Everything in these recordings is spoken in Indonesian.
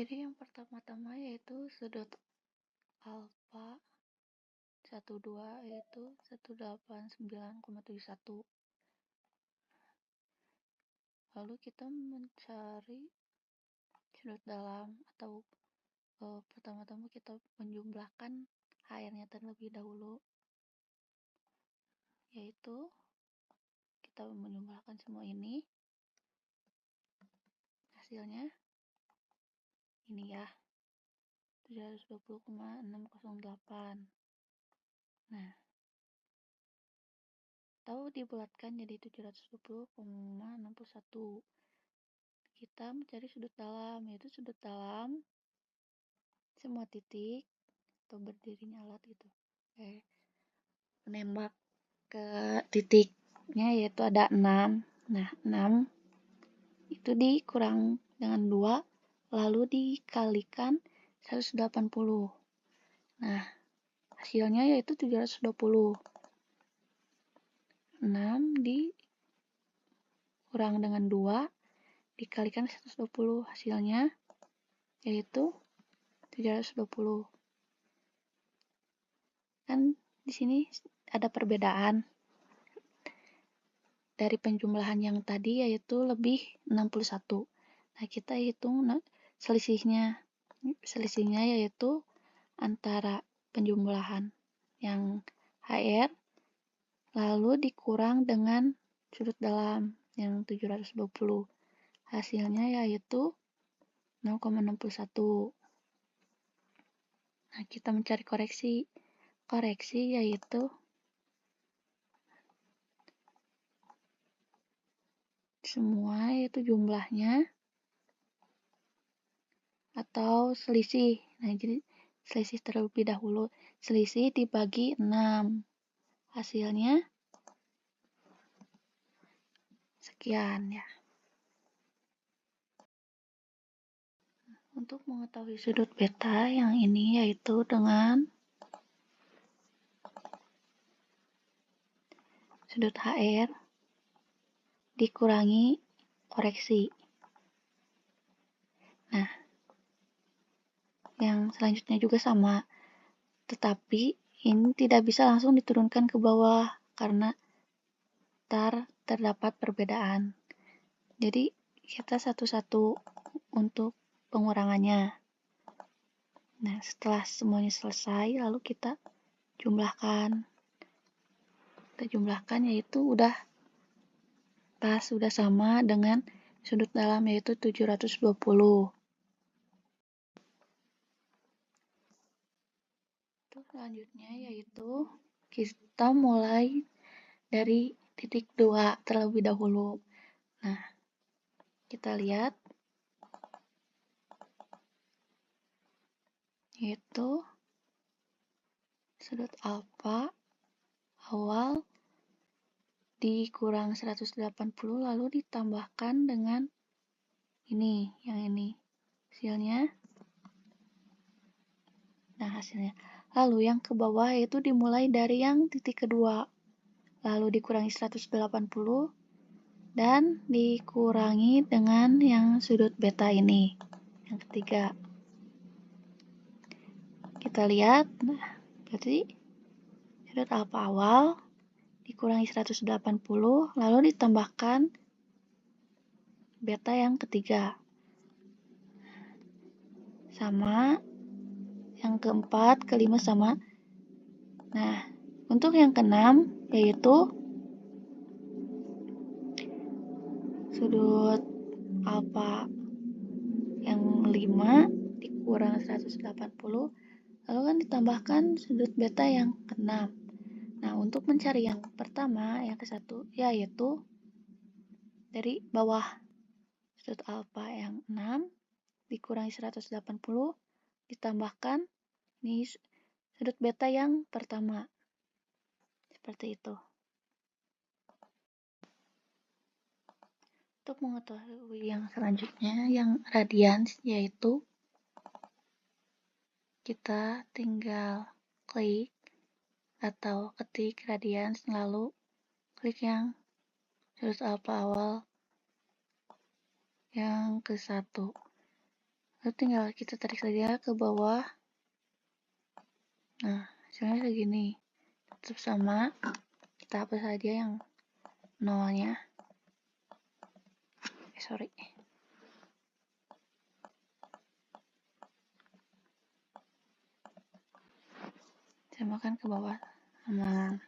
Jadi yang pertama-tama yaitu sudut alfa 12 yaitu 189,71. Lalu kita mencari sudut dalam atau pertama-tama kita menjumlahkan HR-nya terlebih dahulu, yaitu kita menjumlahkan semua ini, hasilnya ini ya, 720,608. Nah, atau dibulatkan jadi 720,61. Kita mencari sudut dalam, yaitu sudut dalam semua titik atau berdirinya alat itu menembak ke titiknya, yaitu ada 6. Nah, 6 itu dikurang dengan 2 lalu dikalikan 180. Nah, hasilnya yaitu 720. 6 dikurang dengan 2 dikalikan 120, hasilnya yaitu 720. Kan di sini ada perbedaan dari penjumlahan yang tadi, yaitu lebih 61. Nah, kita hitung selisihnya yaitu antara penjumlahan yang HR lalu dikurang dengan sudut dalam yang 720. Hasilnya yaitu 0,61. Nah, kita mencari koreksi yaitu semua, yaitu jumlahnya atau selisih. Nah, jadi selisih terlebih dahulu. Selisih dibagi 6. Hasilnya sekian ya. Untuk mengetahui sudut beta yang ini yaitu dengan sudut HR dikurangi koreksi. Nah, yang selanjutnya juga sama, tetapi ini tidak bisa langsung diturunkan ke bawah karena terdapat perbedaan. Jadi kita satu-satu untuk pengurangannya. Nah, setelah semuanya selesai, lalu kita jumlahkan. Kita jumlahkan yaitu udah pas, sudah sama dengan sudut dalam yaitu 720. Untuk selanjutnya yaitu kita mulai dari titik 2 terlebih dahulu. Nah, kita lihat yaitu sudut alfa awal dikurang 180 lalu ditambahkan dengan ini, yang ini. Hasilnya. Lalu yang ke bawah itu dimulai dari yang titik kedua. Lalu dikurangi 180 dan dikurangi dengan yang sudut beta ini, yang ketiga. Kita lihat, nah, berarti sudut alfa awal dikurangi 180 lalu ditambahkan beta yang ketiga. Sama, yang keempat, kelima sama. Nah, untuk yang keenam yaitu sudut alfa yang 5 dikurang 180 lalu kan ditambahkan sudut beta yang ke-6. Nah, untuk mencari yang pertama, yang ke-1 yaitu dari bawah, sudut alfa yang 6 dikurangi 180 ditambahkan ini sudut beta yang pertama. Seperti itu. Untuk mengetahui yang selanjutnya, yang radians, yaitu kita tinggal klik atau ketik radians lalu klik yang sudut alfa awal yang ke-1. Lalu tinggal kita tarik saja ke bawah. Nah, hasilnya segini. Tetap sama, kita hapus saja yang nolnya. Sorry. Samakan ke bawah. Aman.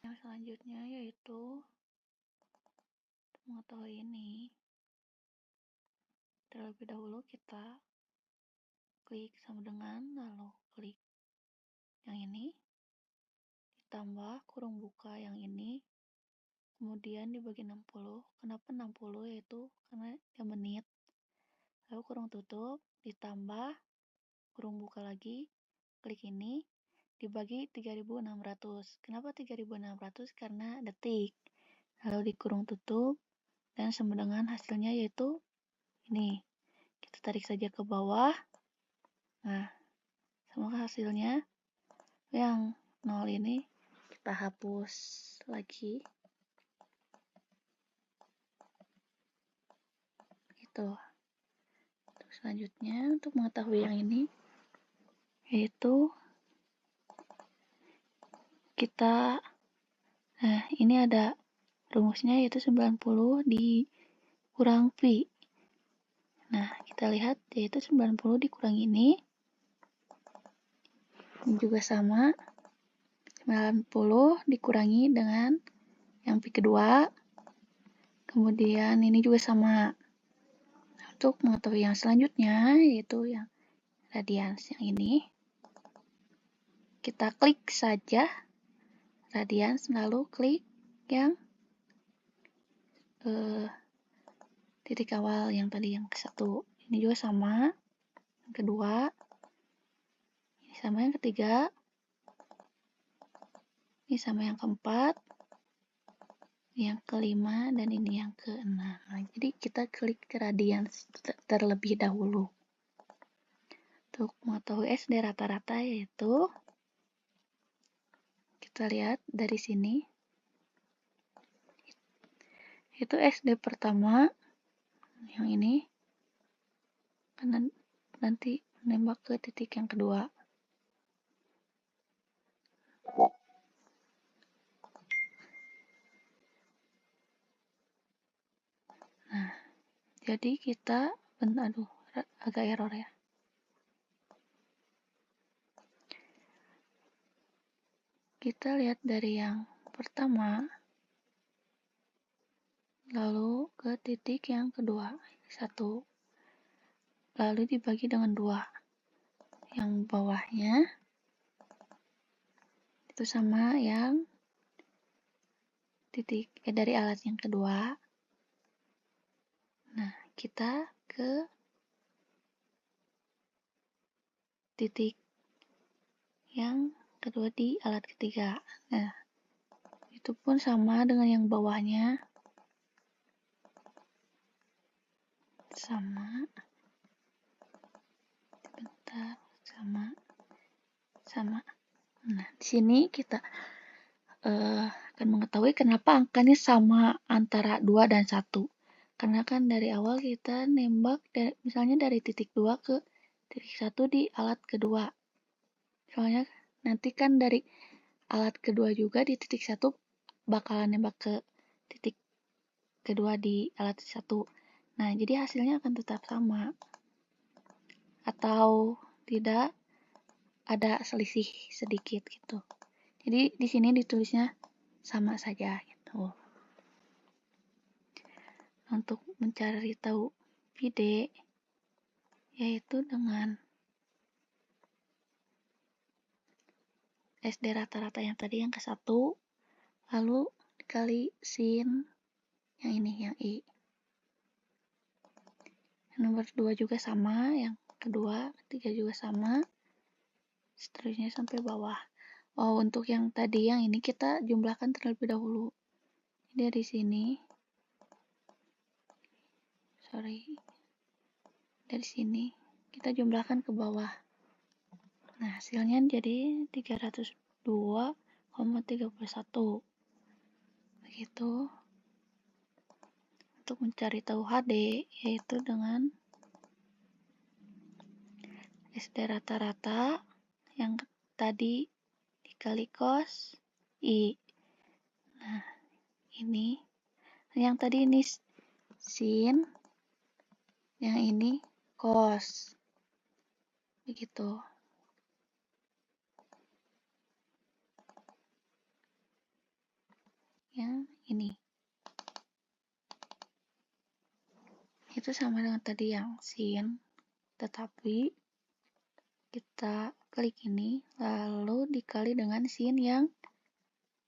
Yang selanjutnya yaitu mengetahui ini. Terlebih dahulu kita klik sama dengan, lalu klik yang ini, ditambah kurung buka yang ini, kemudian dibagi 60. Kenapa 60? Yaitu karena dia menit. Lalu kurung tutup, ditambah kurung buka lagi, klik ini, dibagi 3600. Kenapa 3600? Karena detik. Lalu dikurung tutup, dan sama dengan hasilnya yaitu ini. Kita tarik saja ke bawah. Nah, sama hasilnya yang 0 ini kita hapus lagi. Gitu. Terus selanjutnya untuk mengetahui yang ini yaitu kita ini ada rumusnya yaitu 90 dikurang pi. Nah, kita lihat yaitu 90 dikurang ini juga sama 90 dikurangi dengan yang pi kedua. Kemudian ini juga sama. Untuk mengetahui yang selanjutnya yaitu yang radians yang ini, kita klik saja radians, lalu klik yang titik awal yang tadi yang ke-1. Ini juga sama. Yang kedua, ini sama yang ketiga, ini sama yang keempat, yang kelima, dan ini yang keenam. Nah, jadi kita klik ke radians terlebih dahulu. Untuk mengetahui SD rata-rata yaitu kita lihat dari sini. Itu SD pertama yang ini kan nanti menembak ke titik yang kedua. Nah, jadi kita agak error ya. Kita lihat dari yang pertama, lalu ke titik yang kedua, 1, lalu dibagi dengan 2. Yang bawahnya itu sama yang titik dari alat yang kedua. Nah, kita ke titik yang kedua di alat ketiga. Nah, itu pun sama dengan yang bawahnya. Sama. Bentar, sama. Nah, di sini kita akan mengetahui kenapa angkanya sama antara 2 dan 1. Karena kan dari awal kita nembak misalnya dari titik 2 ke titik 1 di alat kedua. Soalnya nanti kan dari alat kedua juga di titik 1 bakalan nembak ke titik kedua di alat 1. Nah, jadi hasilnya akan tetap sama. Atau tidak ada selisih sedikit gitu. Jadi di sini ditulisnya sama saja gitu. Untuk mencari tahu PD yaitu dengan SD rata-rata yang tadi yang ke-1 lalu dikali sin yang ini yang I. Yang nomor 2 juga sama, yang kedua, ketiga juga sama. Seterusnya sampai bawah. Oh, untuk yang tadi yang ini kita jumlahkan terlebih dahulu. Dari sini. Dari sini kita jumlahkan ke bawah. Nah, hasilnya jadi 302,31. Begitu. Untuk mencari tahu HD yaitu dengan SD rata-rata yang tadi dikali cos I. Nah, ini yang tadi ini sin, yang ini cos. Begitu. Yang ini. Itu sama dengan tadi yang sin, tetapi kita klik ini lalu dikali dengan sin yang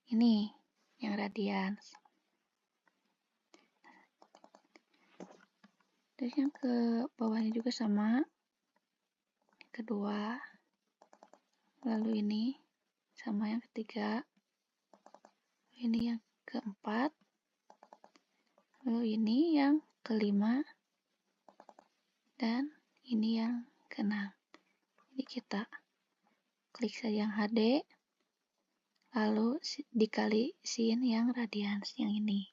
ini, yang radians. Terus yang ke bawahnya juga sama, kedua, lalu ini sama yang ketiga, ini yang keempat, lalu ini yang kelima, dan ini yang keenam. Jadi kita klik saja yang HD, lalu dikali sin yang radians yang ini.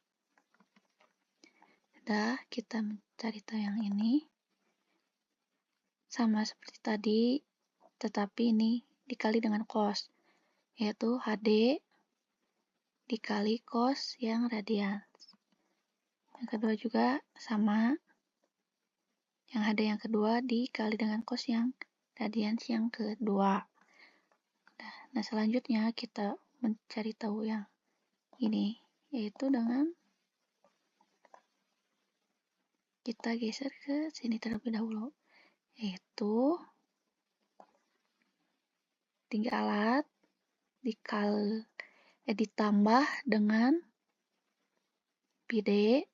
Sudah, kita mencari tahu yang ini. Sama seperti tadi, tetapi ini dikali dengan cos, yaitu HD dikali cos yang radians. Yang kedua juga sama, yang HD yang kedua dikali dengan cos yang radians yang kedua. Nah, selanjutnya kita mencari tahu yang ini, yaitu dengan kita geser ke sini terlebih dahulu, yaitu tinggi alat ditambah dengan PD,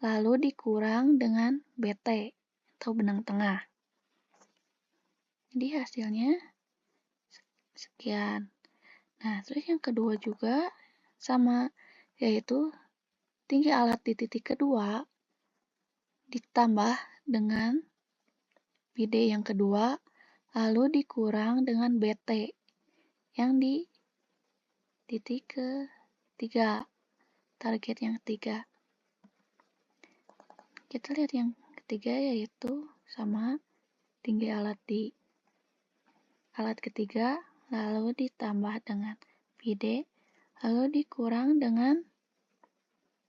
lalu dikurang dengan BT atau benang tengah. Jadi hasilnya sekian. Nah, terus yang kedua juga sama, yaitu tinggi alat di titik kedua ditambah dengan PD yang kedua, lalu dikurang dengan BT yang di titik ketiga, target yang ketiga. Kita lihat yang ketiga, yaitu sama tinggi alat di alat ketiga, lalu ditambah dengan PD, lalu dikurang dengan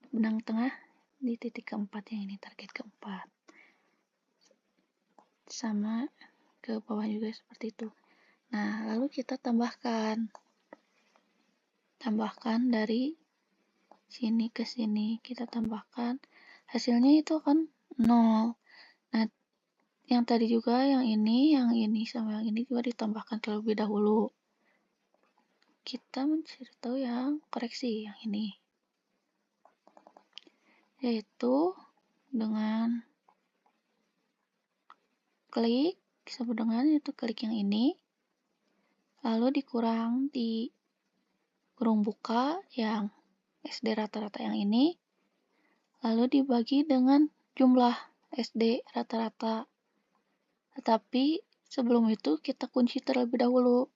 benang tengah di titik keempat yang ini, target keempat. Sama ke bawah juga seperti itu. Nah, lalu kita tambahkan dari sini ke sini, kita tambahkan, hasilnya itu akan 0. Nah, yang tadi juga yang ini sama yang ini juga ditambahkan terlebih dahulu. Kita mencari tahu yang koreksi yang ini, yaitu dengan klik sama dengan itu klik yang ini, lalu dikurang di kurung buka yang SD rata-rata yang ini, lalu dibagi dengan jumlah SD rata-rata. Tetapi sebelum itu kita kunci terlebih dahulu.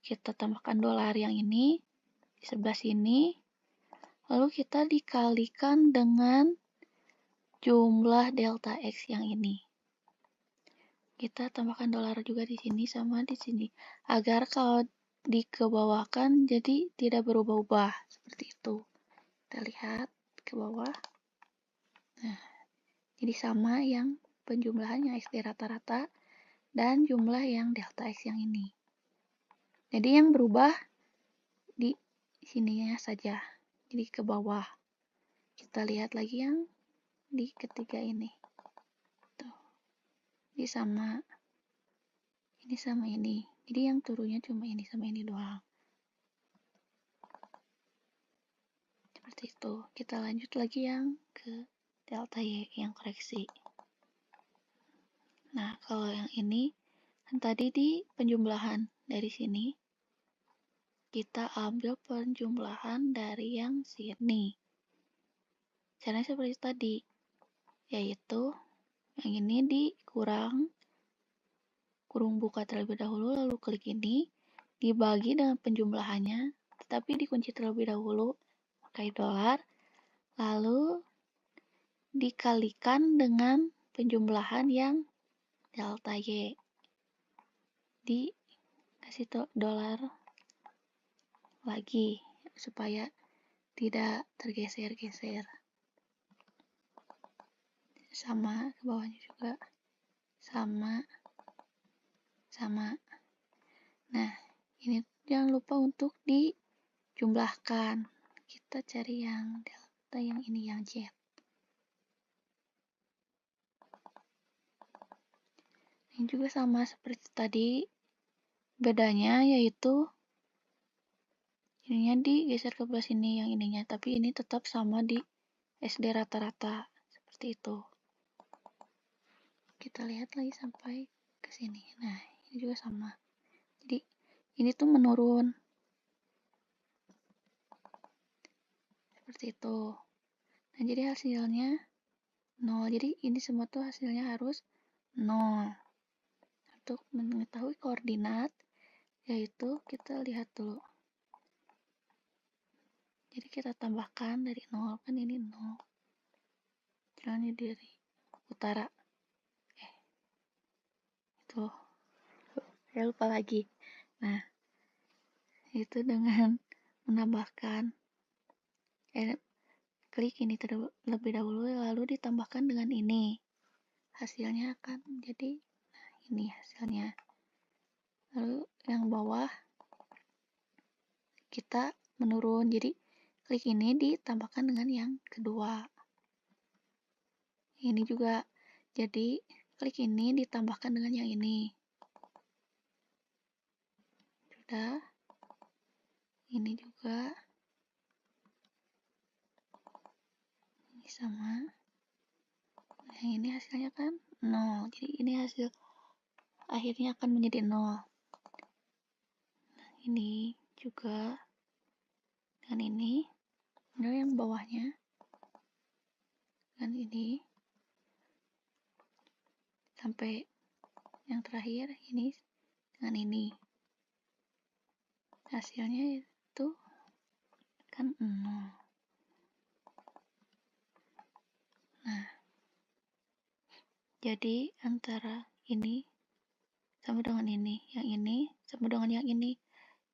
Kita tambahkan dolar yang ini di sebelah sini, lalu kita dikalikan dengan jumlah delta X yang ini. Kita tambahkan dolar juga di sini sama di sini, agar kalau dikebawahkan jadi tidak berubah-ubah seperti itu. Kita lihat ke bawah. Nah, jadi sama yang penjumlahannya SD rata-rata dan jumlah yang delta X yang ini. Jadi yang berubah di sininya saja, jadi ke bawah. Kita lihat lagi yang di ketiga ini. Tuh. Jadi sama ini. Jadi yang turunnya cuma ini sama ini doang. Seperti itu. Kita lanjut lagi yang ke delta Y yang koreksi. Nah, kalau yang ini kan tadi di penjumlahan dari sini, kita ambil penjumlahan dari yang sini. Caranya seperti tadi, yaitu yang ini dikurang kurung buka terlebih dahulu, lalu klik ini, dibagi dengan penjumlahannya, tetapi dikunci terlebih dahulu pakai dolar, lalu dikalikan dengan penjumlahan yang delta Y. dikasih dolar lagi supaya tidak tergeser-geser. Sama ke bawahnya juga sama. Nah, ini jangan lupa untuk dijumlahkan. Kita cari yang delta, yang ini yang Z. Ini juga sama seperti tadi, bedanya yaitu ininya digeser ke belah sini yang ininya, tapi ini tetap sama di SD rata-rata seperti itu. Kita lihat lagi sampai ke sini. Nah, ini juga sama. Jadi ini tuh menurun seperti itu. Nah, jadi hasilnya 0. Jadi ini semua tuh hasilnya harus 0. Untuk mengetahui koordinat, yaitu kita lihat dulu. Jadi kita tambahkan dari 0, kan ini 0. Jalannya dari utara. Itu. Saya lupa lagi. Nah, itu dengan menambahkan klik ini terlebih dahulu, lalu ditambahkan dengan ini. Hasilnya akan menjadi, nah ini hasilnya. Lalu yang bawah kita menurun, jadi klik ini ditambahkan dengan yang kedua. Ini juga, jadi klik ini ditambahkan dengan yang ini. Sudah. Ini juga. Ini sama. Nah, ini hasilnya kan 0. Jadi ini hasil akhirnya akan menjadi 0. Nah, ini juga dengan ini. Lalu yang bawahnya dengan ini sampai yang terakhir ini dengan ini. Hasilnya itu kan 0. Nah, jadi antara ini sama dengan ini, yang ini sama dengan yang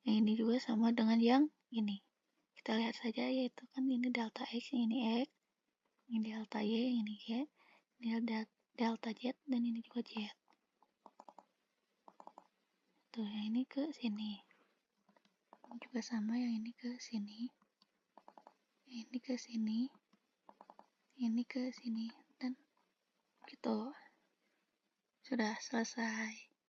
ini juga sama dengan yang ini. Kita lihat saja, yaitu kan ini delta X, ini X, ini delta Y, ini Y, ini delta Z, dan ini juga Z. Tuh, yang ini ke sini. Ini juga sama, yang ini ke sini. Ini ke sini. Ini ke sini. Dan gitu. Sudah selesai.